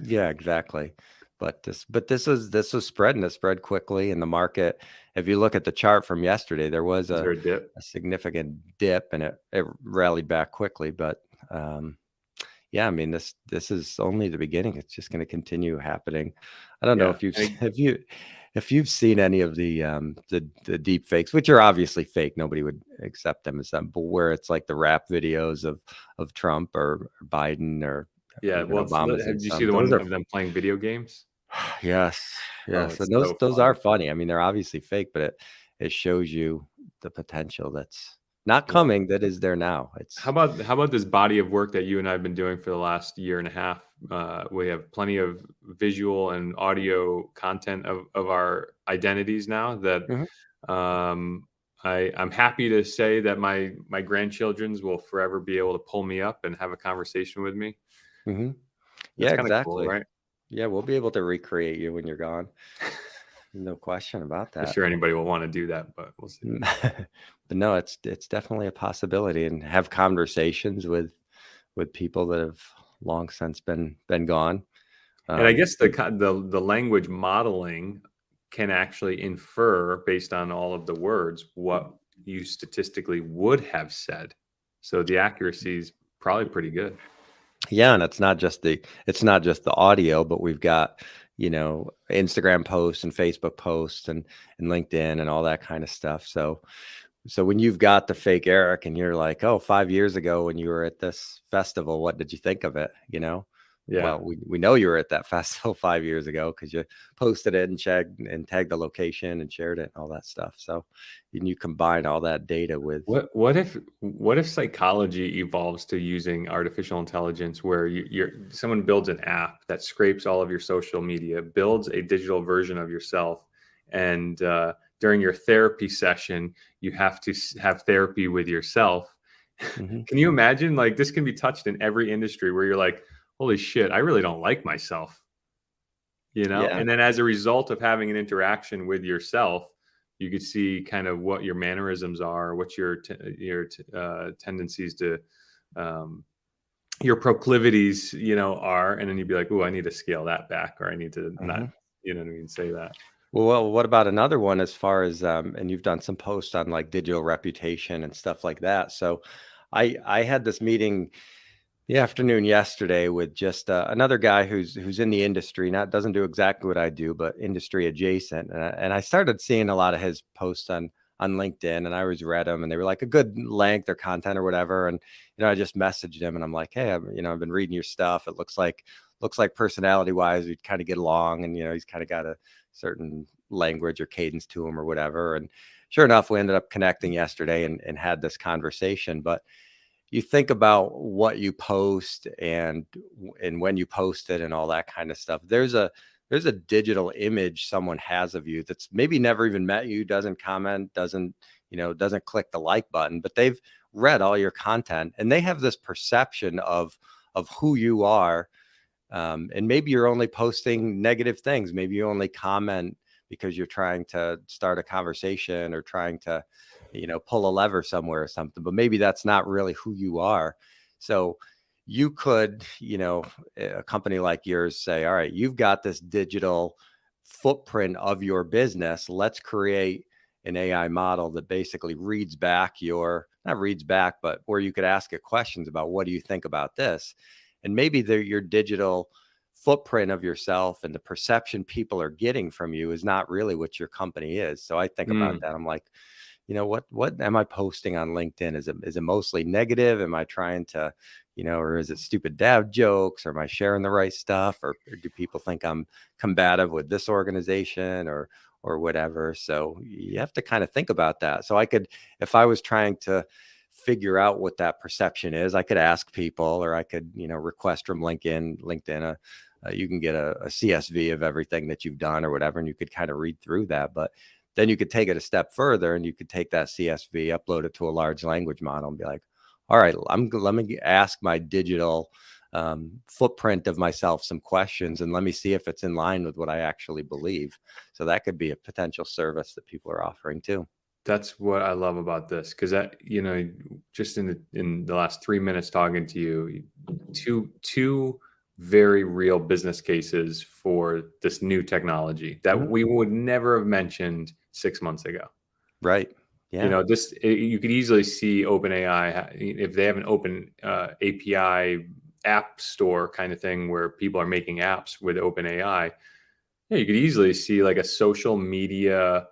Yeah, exactly. But this was spreading. It spread quickly in the market. If you look at the chart from yesterday, there was is there a dip? a significant dip and it rallied back quickly. But yeah, I mean this is only the beginning. It's just going to continue happening. I don't know Yeah. if if you've seen any of the deep fakes, which are obviously fake. Nobody would accept them as them, but where it's like the rap videos of Trump or Biden or Yeah. even Well, Obama's in did you see some. the Those one are of them playing video games? yes, Oh, yes, it's and so those are funny. funny. I mean, they're obviously fake, but it shows you the potential that's not Well, coming, that is there now. how It's about how about this body of work that you and I have been doing for the last year and a half? We have plenty of visual and audio content of our identities now that Mhm, um, I'm happy to say that my grandchildrens will forever be able to pull me up and have a conversation with me. mhm. That's Yeah, kind of cool, exactly. right? Yeah, we'll be able to recreate you when you're gone. No question about Not that. sure anybody will want to do that, but we'll see. Mm. But no, it's definitely a possibility, and have conversations with people that have long since been gone. And I guess But the language modeling can actually infer based on all of the words what you statistically would have said. So the accuracy is probably pretty good. yeah, and it's not just the audio, but we've got, Instagram posts and Facebook posts and LinkedIn and all that kind of stuff. So when you've got the fake Eric and you're like, oh, 5 years ago when you were at this festival, what did you think of it? Yeah. Well, we know you were at that festival 5 years ago because you posted it and checked and tagged the location and shared it and all that stuff. So and you combine all that data with. What if psychology evolves to using artificial intelligence where someone builds an app that scrapes all of your social media, builds a digital version of yourself, and during your therapy session, you have to have therapy with yourself. Mhm. Can you imagine? Like this can be touched in every industry where you're like, holy shit, I really don't like myself, Yeah. And then as a result of having an interaction with yourself, you could see kind of what your mannerisms are, what your tendencies to um, your proclivities, are, and then you'd be like, oh, I need to scale that back, or I need to not, Mhm. what I mean, say that. Well, what about another one as far as and you've done some posts on like digital reputation and stuff like that. So I had this meeting the afternoon yesterday with just another guy who's in the industry, not doesn't do exactly what I do, but industry adjacent. And I started seeing a lot of his posts on LinkedIn, and I always read them, and they were like a good length or content or whatever. And I just messaged him, and I'm like, hey, I've been reading your stuff. It looks like personality wise, we'd kind of get along, and he's kind of got a certain language or cadence to him or whatever. And sure enough, we ended up connecting yesterday and had this conversation. But you think about what you post and when you post it and all that kind of stuff. There's a digital image someone has of you that's maybe never even met you, doesn't comment, doesn't click the like button, but they've read all your content and they have this perception of who you are. And maybe you're only posting negative things. Maybe you only comment because you're trying to start a conversation or trying to, pull a lever somewhere or something. But maybe that's not really who you are. So you could, a company like yours say, all right, you've got this digital footprint of your business. Let's create an AI model that basically reads back not reads back, but where you could ask it questions about what do you think about this? And maybe your digital footprint of yourself and the perception people are getting from you is not really what your company is. So I think about Mm, that. I'm like, what am I posting on LinkedIn? Is it mostly negative? Am I trying to, or is it stupid dad jokes? Or am I sharing the right stuff? Or do people think I'm combative with this organization or whatever? So you have to kind of think about that. So if I was trying to figure out what that perception is, I could ask people, or I could, request from LinkedIn, you can get a CSV of everything that you've done or whatever, and you could kind of read through that. But then you could take it a step further and you could take that CSV, upload it to a large language model and be like, all right, let me ask my digital footprint of myself some questions and let me see if it's in line with what I actually believe. So that could be a potential service that people are offering too. that's what I love about this, because just in the last 3 minutes talking to you, two very real business cases for this new technology that Mhm. we would never have mentioned 6 months ago. Right. Yeah. You could easily see OpenAI if they have an open API app store kind of thing where people are making apps with OpenAI. Yeah, you could easily see like a social media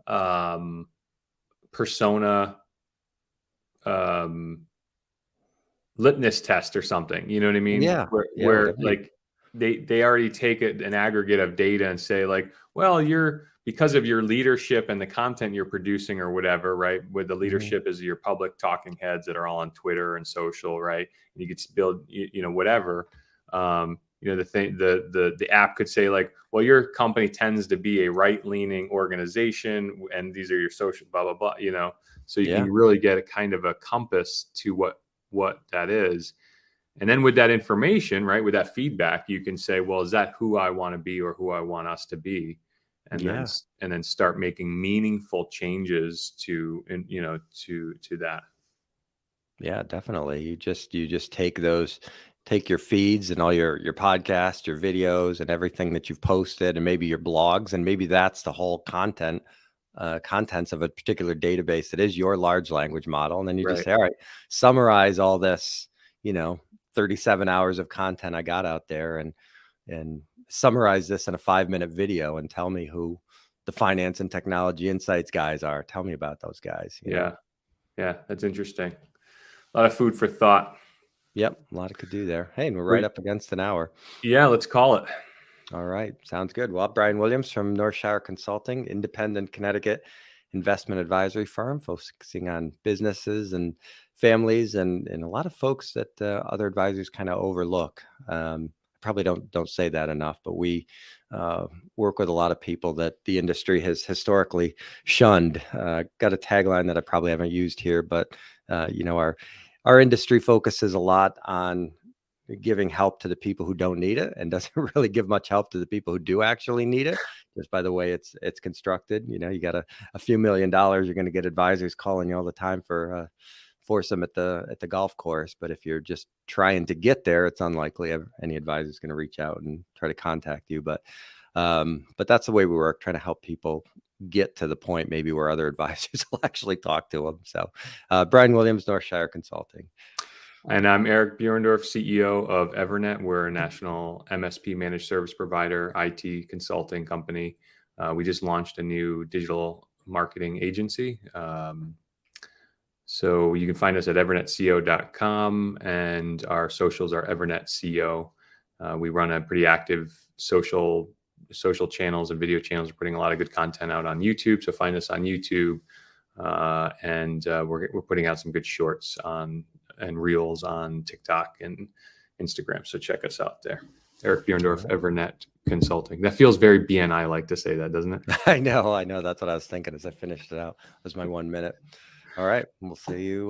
um, persona um, litmus test or something. You know what I mean? Yeah. Yeah. Where Whatever you. like they already take an aggregate of data and say like, well, you're because of your leadership and the content you're producing or whatever, right? With the Mhm. leadership is your public talking heads that are all on Twitter and social, right? And you could build, whatever. The app could say like, well, your company tends to be a right leaning organization, and these are your social blah blah blah. So you Yeah. can really get a kind of a compass to what that is. And then with that information, right, with that feedback, you can say, well, is that who I want to be or who I want us to be? And then Yeah. and then start making meaningful changes to that. Yeah, definitely. You just take your feeds and all your podcasts, your videos, and everything that you've posted, and maybe your blogs, and maybe that's the whole contents of a particular database that is your large language model. And then you just Right. say, all right, summarize all this, you know, 37 hours of content I got out there, and summarize this in a 5-minute video and tell me who the finance and technology insights guys are. Tell me about those guys. Yeah. Yeah. That's interesting. A lot of food for thought. Yep, a lot it could do there. Hey, and we're right We, up against an hour. yeah. Let's call it. All right, sounds good. Well, Brian Williams from Northshire Consulting, independent Connecticut investment advisory firm focusing on businesses and families and a lot of folks that other advisors kind of overlook. Probably don't say that enough, but we uh, work with a lot of people that the industry has historically shunned. Got a tagline that I probably haven't used here, but our industry focuses a lot on giving help to the people who don't need it and doesn't really give much help to the people who do actually need it, just by the way it's constructed. You got a few $1 million, you're going to get advisors calling you all the time for force them at the golf course. But if you're just trying to get there, it's unlikely any advisor is going to reach out and try to contact you. But that's the way we work, trying to help people get to the point maybe where other advisors will actually talk to them. So Brian Williams, Northshire Consulting. And I'm Eric Bjorndorf, CEO of Evernet. We're a national MSP managed service provider, IT consulting company. We just launched a new digital marketing agency. So you can find us at evernetco.com, and our socials are evernetco. We run a pretty active social channels and video channels. We're putting a lot of good content out on YouTube, so find us on YouTube. And we're putting out some good shorts and reels on TikTok and Instagram. So check us out there. Eric Bjorndorf, Evernet Consulting. That feels very BNI like to say that, doesn't it? I know. That's what I was thinking as I finished it out. That was my 1 minute. All right. We'll see you.